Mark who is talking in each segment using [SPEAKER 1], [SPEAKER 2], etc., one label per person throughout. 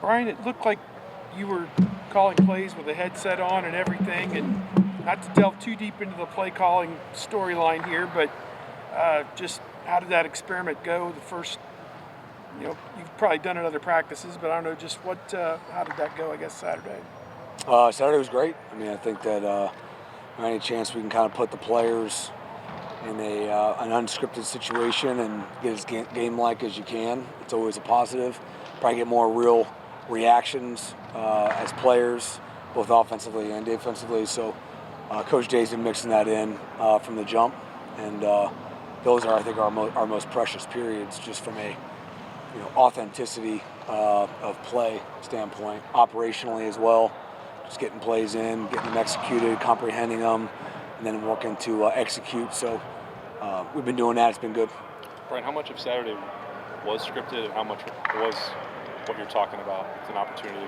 [SPEAKER 1] Brian, it looked like you were calling plays with a headset on and everything, and not to delve too deep into the play calling storyline here, but just how did that experiment go? The first, you've probably done it in other practices, but I don't know just how did that go, I guess, Saturday?
[SPEAKER 2] Saturday was great. I mean, I think that any chance we can kind of put the players in an unscripted situation and get as game-like as you can, it's always a positive. Probably get more real reactions as players, both offensively and defensively. So Coach Jay's been mixing that in from the jump, and those are, I think, our most precious periods, just from a authenticity of play standpoint, operationally as well. Just getting plays in, getting them executed, comprehending them, and then working to execute. So we've been doing that. It's been good.
[SPEAKER 3] Brian, how much of Saturday was scripted, and how much was what you're talking about? It's an opportunity,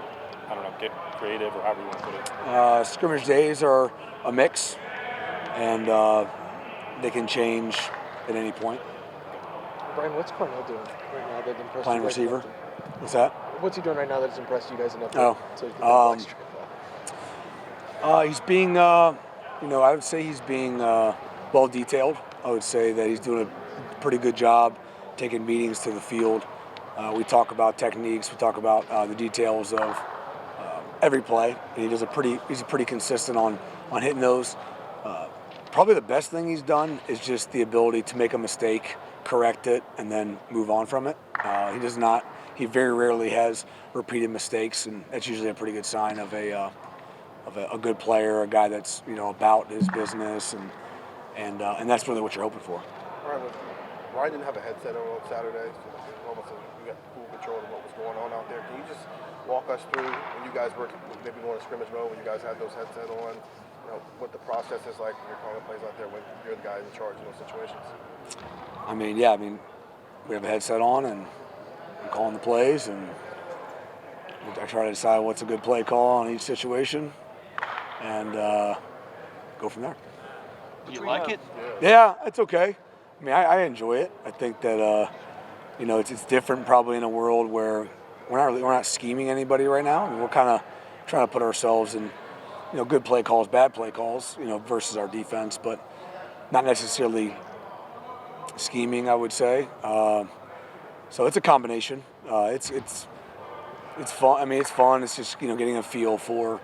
[SPEAKER 3] I don't know, get creative or however you want to put it.
[SPEAKER 2] Scrimmage days are a mix, and they can change at any point.
[SPEAKER 4] Brian, what's Cornell doing right now that impressed
[SPEAKER 2] Playing
[SPEAKER 4] you guys
[SPEAKER 2] receiver.
[SPEAKER 4] enough
[SPEAKER 2] What's that?
[SPEAKER 4] What's he doing right now that's impressed you guys enough? So he can
[SPEAKER 2] he's being, I would say he's being well detailed. I would say that he's doing a pretty good job taking meetings to the field. We talk about techniques. We talk about the details of every play. And he's pretty consistent on hitting those. Probably the best thing he's done is just the ability to make a mistake, correct it, and then move on from it. He very rarely has repeated mistakes, and that's usually a pretty good sign of a good player, a guy that's about his business, and that's really what you're hoping for.
[SPEAKER 5] Ryan didn't have a headset on Saturday, so almost you got full control of what was going on out there. Can you just walk us through when you guys were maybe going to scrimmage mode, when you guys had those headsets on, what the process is like when you're calling plays out there when you're the guy in charge in those situations?
[SPEAKER 2] I mean, we have a headset on and I'm calling the plays, and I try to decide what's a good play call on each situation, and go from there.
[SPEAKER 1] Do you like it?
[SPEAKER 2] Yeah, it's okay. I mean, I enjoy it. I think that it's different probably in a world where we're not scheming anybody right now. I mean, we're kind of trying to put ourselves in good play calls, bad play calls, versus our defense, but not necessarily scheming, I would say. So it's a combination. It's fun. I mean, it's fun. It's just getting a feel for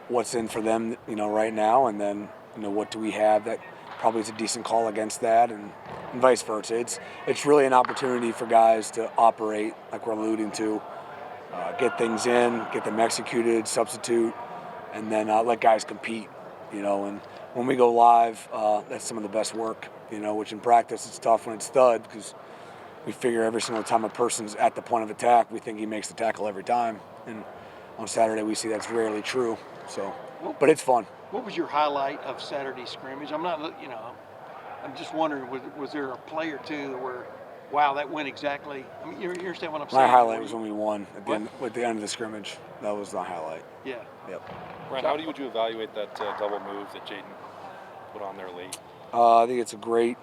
[SPEAKER 2] what's in for them right now, and then what do we have that probably is a decent call against that, and vice versa. It's really an opportunity for guys to operate, like we're alluding to, get things in, get them executed, substitute, and then let guys compete. And when we go live, that's some of the best work. Which in practice it's tough when it's stud, because we figure every single time a person's at the point of attack, we think he makes the tackle every time. And on Saturday, we see that's rarely true. So, but it's fun.
[SPEAKER 6] What was your highlight of Saturday's scrimmage? I'm not, I'm just wondering, was there a play or two where, wow, that went exactly? I mean, you understand what I'm saying?
[SPEAKER 2] My highlight was when we won at the end of the scrimmage. That was the highlight.
[SPEAKER 6] Yeah.
[SPEAKER 2] Yep.
[SPEAKER 3] Brian, how would you evaluate that double move that Jayden put on there late?
[SPEAKER 2] I think it's a great.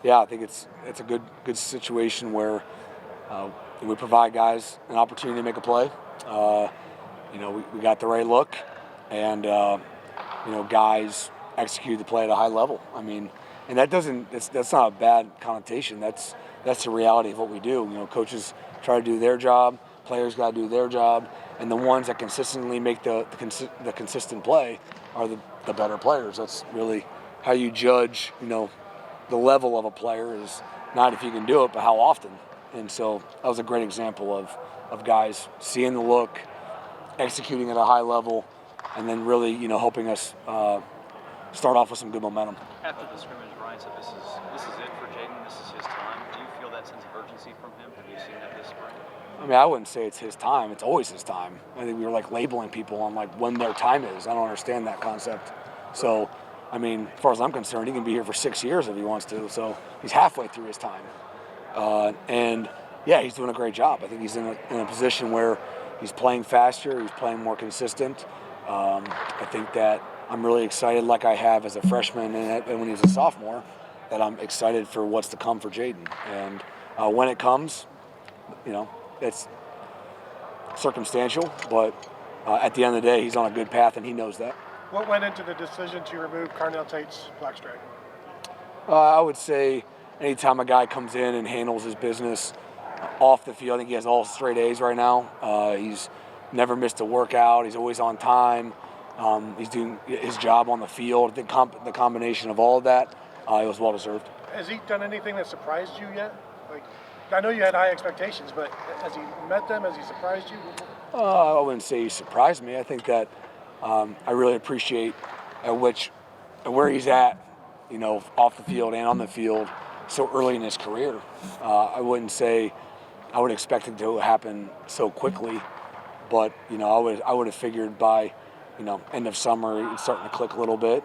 [SPEAKER 2] Yeah, I think it's a good situation where we provide guys an opportunity to make a play. We got the right look, and guys execute the play at a high level. I mean, and that's not a bad connotation. That's the reality of what we do. Coaches try to do their job, players got to do their job, and the ones that consistently make the consistent play are the better players. That's really how you judge, the level of a player is not if you can do it, but how often. And so that was a great example of guys seeing the look, executing at a high level, and then really, helping us start off with some good momentum.
[SPEAKER 7] After the scrimmage, Ryan said this is it for Jayden. This is his time. Do you feel that sense of urgency from him? Have you seen that this spring?
[SPEAKER 2] I mean, I wouldn't say it's his time. It's always his time. I think we were labeling people on when their time is. I don't understand that concept. So, I mean, as far as I'm concerned, he can be here for 6 years if he wants to. So he's halfway through his time. And yeah, he's doing a great job. I think he's in a position where he's playing faster. He's playing more consistent. I think that I'm really excited, like I have as a freshman and when he was a sophomore, that I'm excited for what's to come for Jayden. And when it comes, circumstantial, but at the end of the day, he's on a good path, and he knows that.
[SPEAKER 8] What went into the decision to remove Carnell Tate's black stripe?
[SPEAKER 2] I would say anytime a guy comes in and handles his business off the field, I think he has all straight A's right now. He's never missed a workout. He's always on time. He's doing his job on the field. I think the combination of all of that, it was well deserved.
[SPEAKER 8] Has he done anything that surprised you yet? Like, I know you had high expectations, but has he met them? Has he surprised you?
[SPEAKER 2] I wouldn't say he surprised me. I think that I really appreciate where he's at, off the field and on the field so early in his career. I wouldn't say I would expect it to happen so quickly, but I would have figured by end of summer it's starting to click a little bit,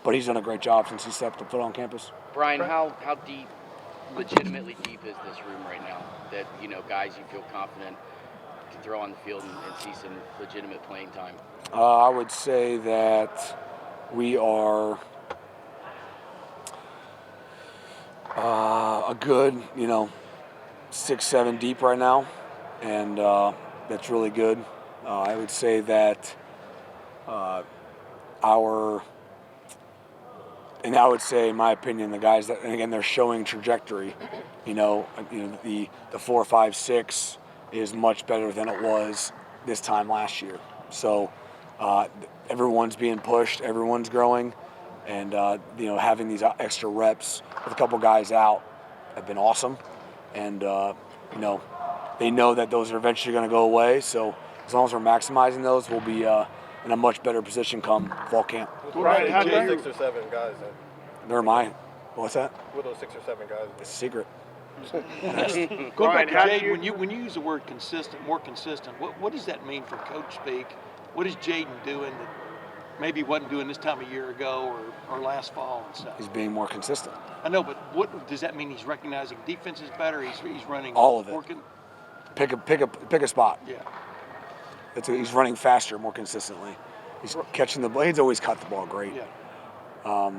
[SPEAKER 2] but he's done a great job since he stepped foot on campus.
[SPEAKER 9] Brian, how deep, legitimately deep is this room right now that guys you feel confident can throw on the field and see some legitimate playing time?
[SPEAKER 2] I would say that we are a good, 6-7 deep right now, and that's really good. I would say that I would say, in my opinion, the guys that, and again, they're showing trajectory. The 4, 5, 6 is much better than it was this time last year. So everyone's being pushed, everyone's growing, and having these extra reps with a couple guys out have been awesome. And they know that those are eventually going to go away. So as long as we're maximizing those, we'll be in a much better position come fall camp.
[SPEAKER 5] Brian, how many 6 or 7 guys?
[SPEAKER 2] They're mine. What's that?
[SPEAKER 5] What are those 6 or 7 guys?
[SPEAKER 2] It's a secret.
[SPEAKER 6] Go back to Jayden. When you use the word consistent, more consistent, what does that mean from coach speak? What is Jayden doing that maybe wasn't doing this time a year ago or last fall and stuff?
[SPEAKER 2] He's being more consistent.
[SPEAKER 6] I know, but what does that mean? He's recognizing defenses better. He's running
[SPEAKER 2] all of it.
[SPEAKER 6] Working?
[SPEAKER 2] Pick a spot.
[SPEAKER 6] Yeah.
[SPEAKER 2] He's running faster, more consistently. He's catching the ball. He's always caught the ball great.
[SPEAKER 6] Yeah.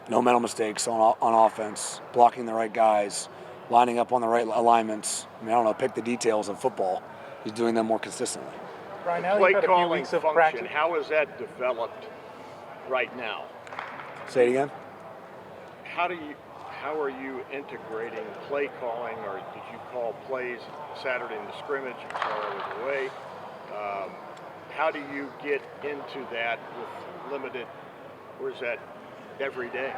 [SPEAKER 2] No mental mistakes on offense. Blocking the right guys, lining up on the right alignments. I don't know. Pick the details of football. He's doing them more consistently.
[SPEAKER 10] Brian, now you've had a few weeks of practice. How is that developed right now?
[SPEAKER 2] Say it again.
[SPEAKER 10] How are you integrating play calling, or did you call plays Saturday in the scrimmage? You saw I was away. How do you get into that with limited, or is that every day?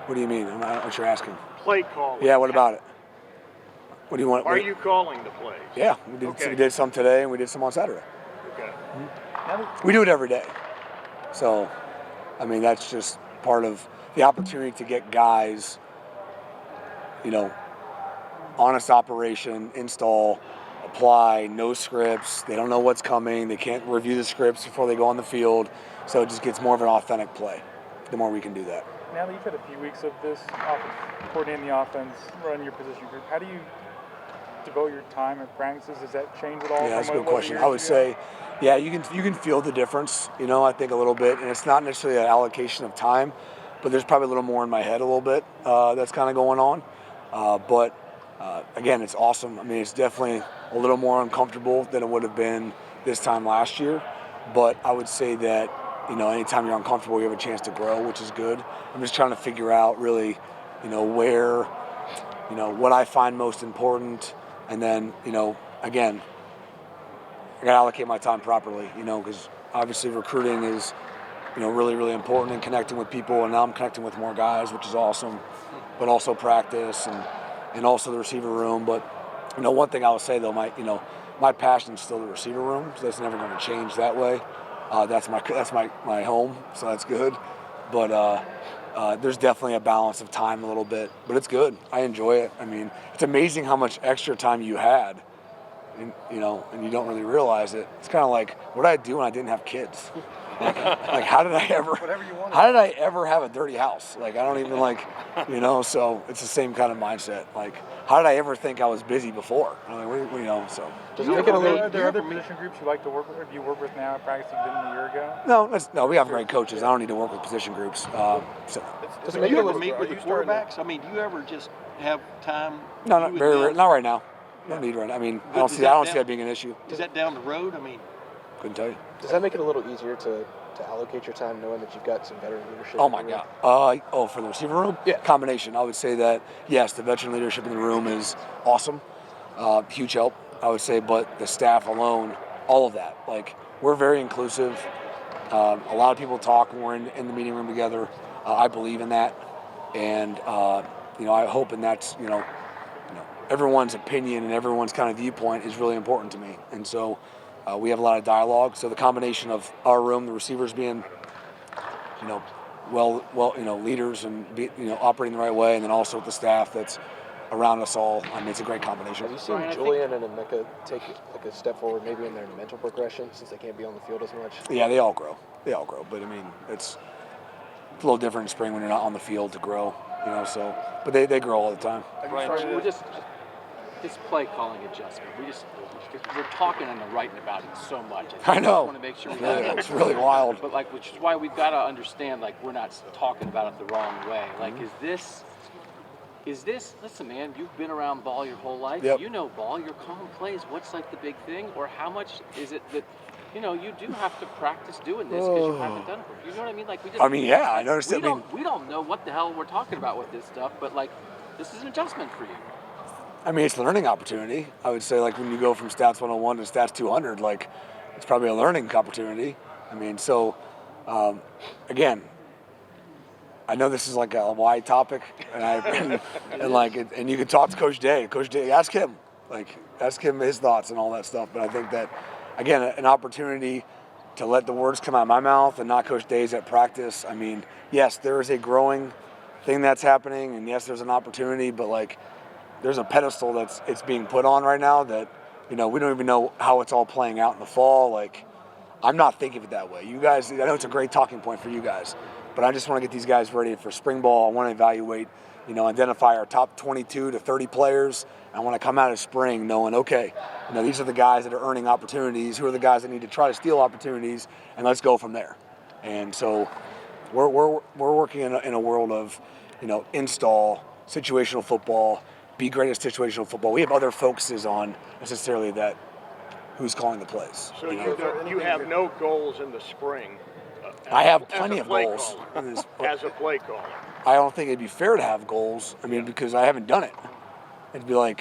[SPEAKER 2] What do you mean? I don't know what you're asking.
[SPEAKER 10] Play calling.
[SPEAKER 2] Yeah, what about it? What do you want?
[SPEAKER 10] Are you calling the plays?
[SPEAKER 2] Yeah, we did some today and we did some on Saturday.
[SPEAKER 10] Okay.
[SPEAKER 2] We do it every day. So, that's just part of the opportunity to get guys, honest operation, install, apply, no scripts. They don't know what's coming. They can't review the scripts before they go on the field. So it just gets more of an authentic play the more we can do that.
[SPEAKER 10] Now that you've had a few weeks of this offense, coordinating the offense, running your position group, how do you devote your time at practices? Does that change at all?
[SPEAKER 2] Yeah, that's a good question. I would say, yeah, you can feel the difference, I think a little bit. And it's not necessarily an allocation of time, but there's probably a little more in my head a little bit that's kind of going on. But again, it's awesome. It's definitely a little more uncomfortable than it would have been this time last year. But I would say that, anytime you're uncomfortable, you have a chance to grow, which is good. I'm just trying to figure out really, where, what I find most important. And then, again, I got to allocate my time properly, because obviously recruiting is, really, really important and connecting with people. And now I'm connecting with more guys, which is awesome, but also practice and also the receiver room. But, one thing I would say though, my passion is still the receiver room, so that's never going to change that way. That's my home, so that's good. But there's definitely a balance of time a little bit, but it's good. I enjoy it. It's amazing how much extra time you had, and you don't really realize it. It's kind of like, what did I do when I didn't have kids? Like how did I ever have a dirty house? I don't even so it's the same kind of mindset. How did I ever think I was busy before? So.
[SPEAKER 10] Are there other position groups you like to work with, or do you work with now at practice you didn't a year ago?
[SPEAKER 2] No, we have great coaches. I don't need to work with position groups.
[SPEAKER 6] Do you ever meet with the quarterbacks? Do you ever just have time?
[SPEAKER 2] No, not right now. No need right now. I mean, I
[SPEAKER 6] But
[SPEAKER 2] don't
[SPEAKER 6] is
[SPEAKER 2] see
[SPEAKER 6] that
[SPEAKER 2] that being an issue.
[SPEAKER 6] Is that down the road? I mean,
[SPEAKER 2] Couldn't tell you.
[SPEAKER 4] Does that make it a little easier to allocate your time knowing that you've got some veteran leadership?
[SPEAKER 2] Oh
[SPEAKER 4] in
[SPEAKER 2] my
[SPEAKER 4] the room?
[SPEAKER 2] God. For the receiver room?
[SPEAKER 4] Yeah.
[SPEAKER 2] Combination. I would say that, yes, the veteran leadership in the room is awesome. Huge help, I would say, but the staff alone, all of that. Like, we're very inclusive. A lot of people talk when we're in the meeting room together. I believe in that. And, I hope, and that's, everyone's opinion and everyone's kind of viewpoint is really important to me. And so we have a lot of dialogue. So the combination of our room, the receivers being, leaders and operating the right way, and then also with the staff that's around us all. I mean, it's a great combination.
[SPEAKER 4] Have you seen Julian and Emeka take like a step forward, maybe in their mental progression, since they can't be on the field as much?
[SPEAKER 2] Yeah, they all grow. But I mean, it's a little different in spring when you're not on the field to grow. But they grow all the time.
[SPEAKER 11] We're just this play calling adjustment. We're talking and writing about it so much.
[SPEAKER 2] I know.
[SPEAKER 11] I want to make sure we
[SPEAKER 2] It's really wild.
[SPEAKER 11] But which is why we've got to understand, we're not talking about it the wrong way. Is this? Listen, man, you've been around ball your whole life.
[SPEAKER 2] Yep.
[SPEAKER 11] You know ball. You're calling plays. What's the big thing, or how much is it that? You do have to practice doing this because you haven't done it before. You know what I mean?
[SPEAKER 2] I noticed that.
[SPEAKER 11] We don't know what the hell we're talking about with this stuff, but this is an adjustment for you.
[SPEAKER 2] I mean, it's a learning opportunity. I would say, when you go from stats 101 to stats 200, it's probably a learning opportunity. I mean, so again, I know this is a wide topic, and you can talk to Coach Day. Coach Day, ask him his thoughts and all that stuff. But I think that, again, an opportunity to let the words come out of my mouth and not Coach Day's at practice. I mean, yes, there is a growing thing that's happening, and yes, there's an opportunity, but there's a pedestal it's being put on right now that, we don't even know how it's all playing out in the fall. I'm not thinking of it that way. You guys, I know it's a great talking point for you guys, but I just want to get these guys ready for spring ball. I want to evaluate, identify our top 22 to 30 players. I want to come out of spring knowing, okay, these are the guys that are earning opportunities. Who are the guys that need to try to steal opportunities? And let's go from there. And so we're working in a world of, install, situational football, be great at situational football. We have other focuses on necessarily that who's calling the plays.
[SPEAKER 10] So you have no goals in the spring.
[SPEAKER 2] I have plenty of goals.
[SPEAKER 10] As a play caller.
[SPEAKER 2] I don't think it'd be fair to have goals. I mean, because I haven't done it. It'd be I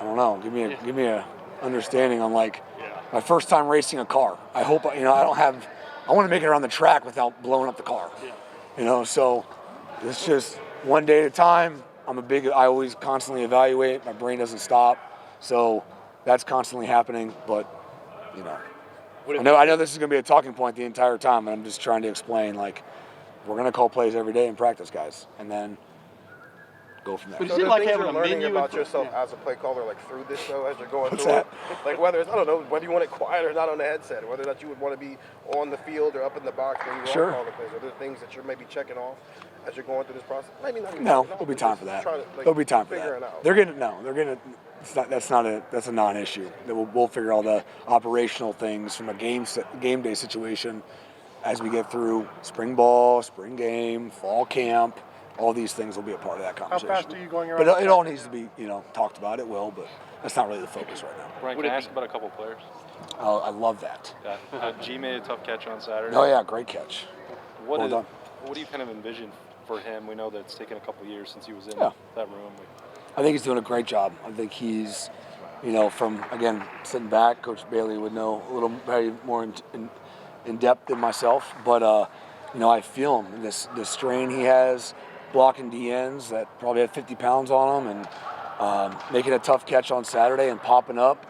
[SPEAKER 2] don't know. Give me a understanding on my first time racing a car. I hope I want to make it around the track without blowing up the car.
[SPEAKER 6] Yeah.
[SPEAKER 2] So it's just one day at a time. I always constantly evaluate. My brain doesn't stop. So that's constantly happening. But, I know this is going to be a talking point the entire time, and I'm just trying to explain, we're going to call plays every day in practice, guys, and then go from there.
[SPEAKER 6] But
[SPEAKER 5] So
[SPEAKER 6] is it
[SPEAKER 5] the
[SPEAKER 6] like
[SPEAKER 5] things
[SPEAKER 6] having
[SPEAKER 5] you're
[SPEAKER 6] a
[SPEAKER 5] learning
[SPEAKER 6] menu
[SPEAKER 5] about yourself as a play caller, through this though, as you're going
[SPEAKER 2] What's
[SPEAKER 5] through
[SPEAKER 2] that?
[SPEAKER 5] it, whether it's, I don't know, whether you want it quiet or not on the headset, whether that you would want to be on the field or up in the box when you
[SPEAKER 2] Sure.
[SPEAKER 5] are calling plays. Are there things that you're maybe checking off as you're going through this process? Maybe not. Even
[SPEAKER 2] No,
[SPEAKER 5] checking off,
[SPEAKER 2] there'll be
[SPEAKER 5] but
[SPEAKER 2] time
[SPEAKER 5] just
[SPEAKER 2] for that.
[SPEAKER 5] trying to,
[SPEAKER 2] There'll be time for
[SPEAKER 5] figuring
[SPEAKER 2] that.
[SPEAKER 5] out.
[SPEAKER 2] They're gonna. That's a non-issue. We'll figure all the operational things from a game day situation as we get through spring ball, spring game, fall camp. All these things will be a part of that
[SPEAKER 8] How
[SPEAKER 2] conversation.
[SPEAKER 8] fast are you going around?
[SPEAKER 2] But it all needs to be, talked about. It will, but that's not really the focus right now.
[SPEAKER 3] Brian, can I ask about a couple players?
[SPEAKER 2] I love that.
[SPEAKER 3] Yeah. G made a tough catch on Saturday.
[SPEAKER 2] Oh yeah, great catch.
[SPEAKER 3] What
[SPEAKER 2] Well done.
[SPEAKER 3] do you kind of envision for him? We know that it's taken a couple years since he was in
[SPEAKER 2] Yeah.
[SPEAKER 3] that room.
[SPEAKER 2] I think he's doing a great job. I think he's, from, again, sitting back, Coach Bailey would know a little very more in depth than myself. But, I feel him. This strain he has, blocking DNs that probably had 50 pounds on him, and making a tough catch on Saturday and popping up,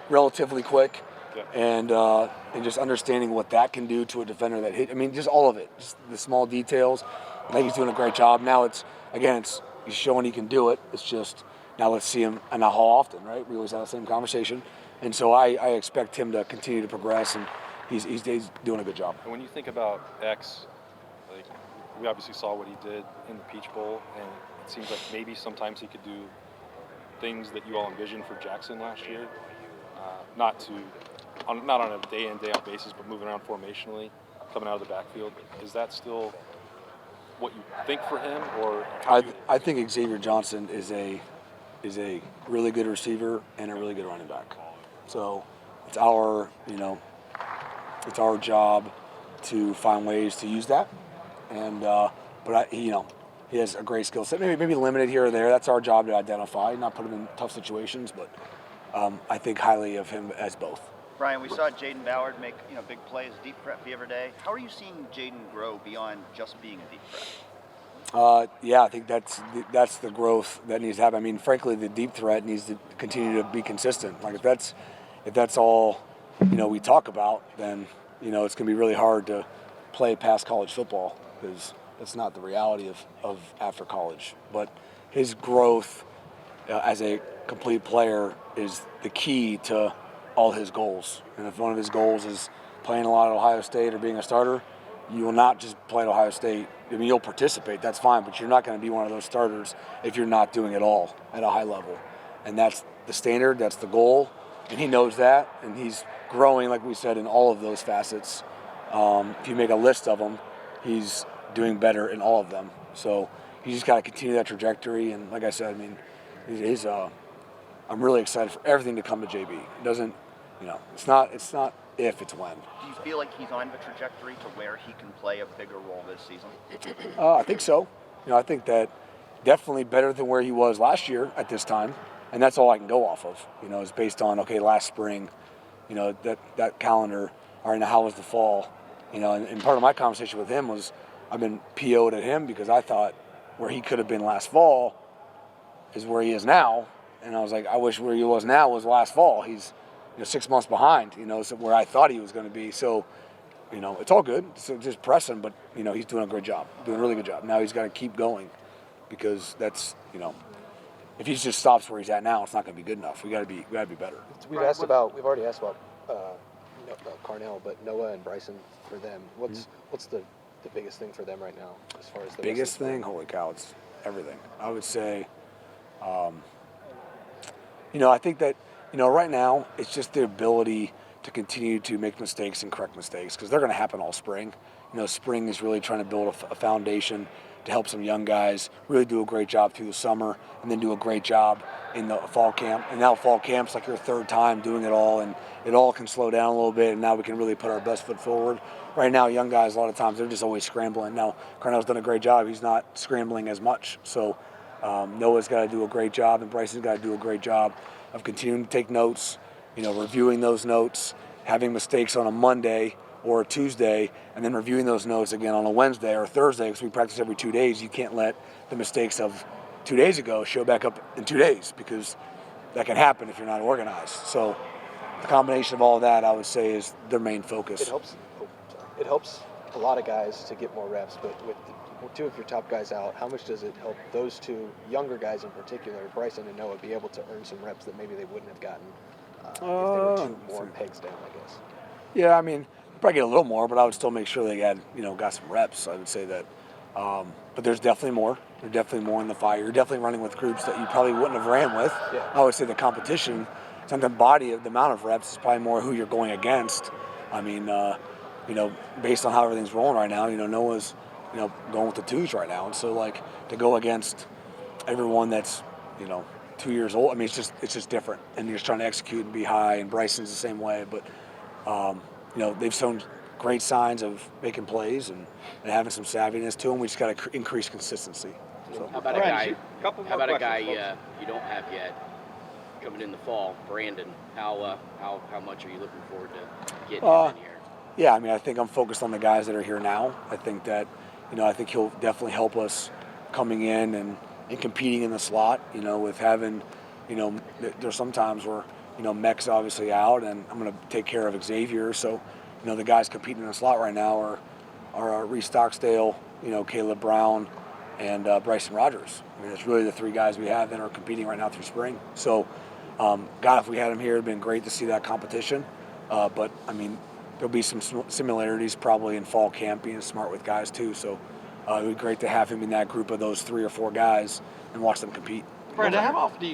[SPEAKER 2] relatively quick.
[SPEAKER 3] Yeah.
[SPEAKER 2] And just understanding what that can do to a defender that hit. I mean, just all of it, just the small details. I think he's doing a great job. Now he's showing he can do it. It's just now let's see him, and not how often, right? We always have the same conversation, and so I expect him to continue to progress, and he's doing a good job.
[SPEAKER 3] And when you think about X, we obviously saw what he did in the Peach Bowl, and it seems like maybe sometimes he could do things that you all envisioned for Jackson last year, not on a day-in, day-out basis, but moving around formationally, coming out of the backfield. Is that still what you think for him, or
[SPEAKER 2] I think Xavier Johnson is is a really good receiver and a really good running back. So it's our, it's our job to find ways to use that. And he has a great skill set. Maybe limited here or there. That's our job to identify, not put him in tough situations. But I think highly of him as both.
[SPEAKER 12] Brian, we saw Jayden Ballard make big plays, deep threat the other day. How are you seeing Jayden grow beyond just being a deep threat?
[SPEAKER 2] I think that's the growth that needs to happen. I mean, frankly, the deep threat needs to continue to be consistent. Like if that's all we talk about, then it's going to be really hard to play past college football because that's not the reality of after college. But his growth as a complete player is the key to all his goals. And if one of his goals is playing a lot at Ohio State or being a starter, you will not just play at Ohio State. I mean, you'll participate, that's fine, but you're not going to be one of those starters if you're not doing it all at a high level. And that's the standard, that's the goal, and he knows that, and he's growing, like we said, in all of those facets. If you make a list of them, he's doing better in all of them. So you just got to continue that trajectory, and like I said, I mean, I'm really excited for everything to come to JB. It doesn't, it's not if, it's when.
[SPEAKER 12] Do you feel like he's on the trajectory to where he can play a bigger role this season?
[SPEAKER 2] I think so. I think that definitely better than where he was last year at this time, and that's all I can go off of. Is based on last spring, that calendar. All right, now how was the fall? And part of my conversation with him was I've been PO'd at him because I thought where he could have been last fall is where he is now, and I was like, I wish where he was now was last fall. He's 6 months behind, so where I thought he was going to be. So, it's all good. So just press him, but he's doing a great job, doing a really good job. Now he's got to keep going because that's if he just stops where he's at now, it's not going to be good enough. We got to be better.
[SPEAKER 4] We've already asked about Carnell, but Noah and Bryson for them. What's the biggest thing for them right now as far as the
[SPEAKER 2] biggest thing? Holy cow, it's everything. I would say, I think that. Right now, it's just the ability to continue to make mistakes and correct mistakes because they're going to happen all spring. Spring is really trying to build a foundation to help some young guys really do a great job through the summer and then do a great job in the fall camp. And now fall camp's like your third time doing it all, and it all can slow down a little bit, and now we can really put our best foot forward. Right now, young guys, a lot of times, they're just always scrambling. Now, Carnell's done a great job. He's not scrambling as much. So Noah's got to do a great job, and Bryson's got to do a great job of continuing to take notes, reviewing those notes, having mistakes on a Monday or a Tuesday, and then reviewing those notes again on a Wednesday or Thursday because we practice every 2 days. You can't let the mistakes of 2 days ago show back up in 2 days because that can happen if you're not organized. So the combination of all of that, I would say, is their main focus.
[SPEAKER 4] It helps a lot of guys to get more reps, but with two of your top guys out, how much does it help those two younger guys in particular, Bryson and Noah, be able to earn some reps that maybe they wouldn't have gotten if they were two more pegs down, I guess?
[SPEAKER 2] Yeah, I mean, probably get a little more, but I would still make sure they had, got some reps. I would say that. But there's definitely more. There's definitely more in the fire. You're definitely running with groups that you probably wouldn't have ran with.
[SPEAKER 4] Yeah.
[SPEAKER 2] I would say the competition, the body of the amount of reps is probably more who you're going against. I mean, based on how everything's rolling right now, Noah's, going with the twos right now. And so, to go against everyone that's, 2 years old, I mean, it's just different. And you're just trying to execute and be high, and Bryson's the same way. But, they've shown great signs of making plays and having some savviness to them. We just got to increase consistency. So.
[SPEAKER 9] How about a guy you don't have yet coming in the fall, Brandon? How much are you looking forward to getting him in here?
[SPEAKER 2] Yeah, I mean, I think I'm focused on the guys that are here now. I think that, I think he'll definitely help us coming in and competing in the slot, with having, there's some times where, Mech's obviously out, and I'm going to take care of Xavier. So, the guys competing in the slot right now are Reese Stocksdale, Caleb Brown, and Bryson Rogers. I mean, it's really the three guys we have that are competing right now through spring. So, God, if we had them here, it'd been great to see that competition. But, I mean, there'll be some similarities probably in fall camp, being smart with guys too. So it would be great to have him in that group of those 3 or 4 guys and watch them compete.
[SPEAKER 6] Brandon, how often do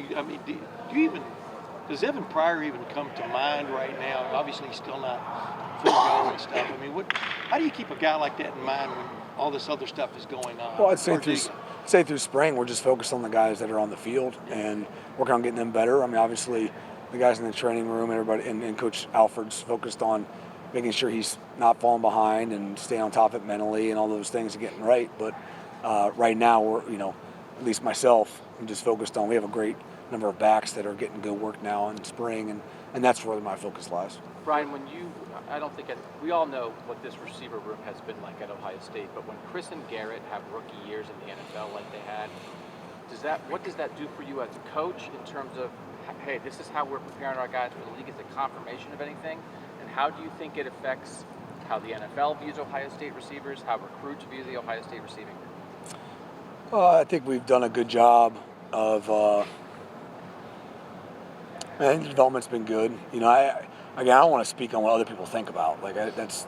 [SPEAKER 6] you does Evan Pryor even come to mind right now? Obviously, he's still not full go and stuff. I mean, how do you keep a guy like that in mind when all this other stuff is going on?
[SPEAKER 2] Well, I'd say say through spring, we're just focused on the guys that are on the field and working on getting them better. I mean, obviously, the guys in the training room, everybody, and Coach Alfred's focused on making sure he's not falling behind and staying on top of it mentally and all those things and getting right. But right now, we're, at least myself, I'm just focused on, we have a great number of backs that are getting good work now in spring, and that's where my focus lies.
[SPEAKER 11] Brian, we all know what this receiver room has been like at Ohio State, but when Chris and Garrett have rookie years in the NFL like they had, what does that do for you as a coach in terms of, hey, this is how we're preparing our guys for the league? Is it confirmation of anything? And how do you think it affects how the NFL views Ohio State receivers, how recruits view the Ohio State receiving room?
[SPEAKER 2] I think we've done a good job of. I think the development's been good. I don't want to speak on what other people think about. That's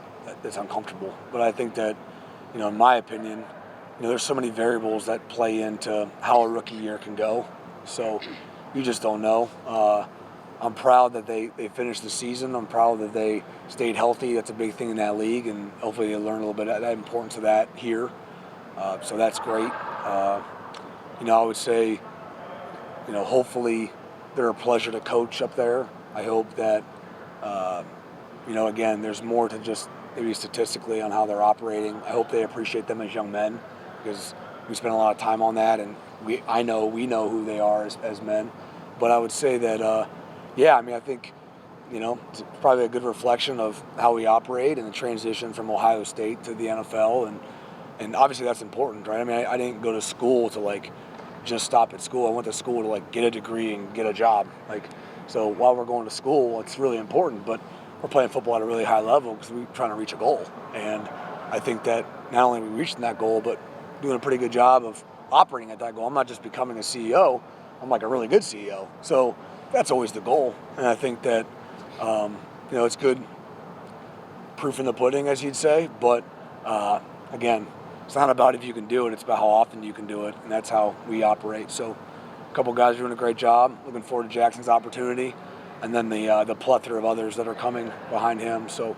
[SPEAKER 2] uncomfortable. But I think that, in my opinion, there's so many variables that play into how a rookie year can go. So you just don't know. I'm proud that they finished the season. I'm proud that they stayed healthy. That's a big thing in that league, and hopefully they learn a little bit of that importance of that here. So that's great. I would say, hopefully they're a pleasure to coach up there. I hope that, again, there's more to just maybe statistically on how they're operating. I hope they appreciate them as young men, because we spend a lot of time on that, and we know who they are as men. But I would say that, I think, it's probably a good reflection of how we operate and the transition from Ohio State to the NFL, and obviously that's important, right? I mean, I didn't go to school to just stop at school. I went to school to get a degree and get a job. So while we're going to school, it's really important, but we're playing football at a really high level because we're trying to reach a goal. And I think that not only are we reaching that goal, but doing a pretty good job of operating at that goal. I'm not just becoming a CEO, I'm a really good CEO. So that's always the goal. And I think that, it's good proof in the pudding, as you'd say, but again, it's not about if you can do it, it's about how often you can do it, and that's how we operate. So a couple guys are doing a great job. Looking forward to Jackson's opportunity, and then the plethora of others that are coming behind him. So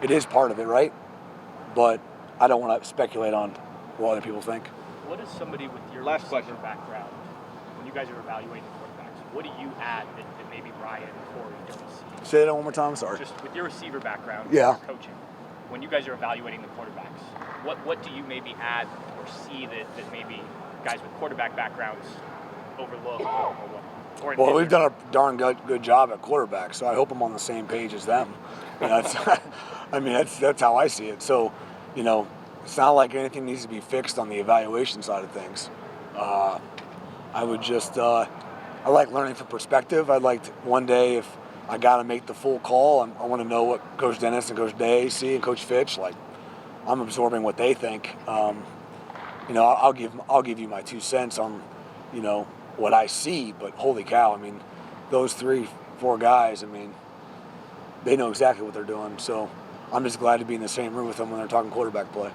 [SPEAKER 2] it is part of it, right? But I don't want to speculate on what other people think.
[SPEAKER 13] What is somebody with your receiver background, when you guys are evaluating quarterbacks, what do you add that maybe Brian or Corey don't see?
[SPEAKER 2] Say that one more time, sorry.
[SPEAKER 13] Just with your receiver background, coaching, when you guys are evaluating the quarterbacks, what do you maybe add or see that maybe guys with quarterback backgrounds overlook or what?
[SPEAKER 2] Well, we've done a darn good job at quarterback, so I hope I'm on the same page as them. That's how I see it. So, it's not like anything needs to be fixed on the evaluation side of things. I would just, I like learning from perspective. I'd like one day, if I got to make the full call, I want to know what Coach Dennis and Coach Day see and Coach Fitch. I'm absorbing what they think. I'll give you my 2 cents on, what I see, but holy cow, those 3-4 guys, they know exactly what they're doing. So I'm just glad to be in the same room with them when they're talking quarterback play.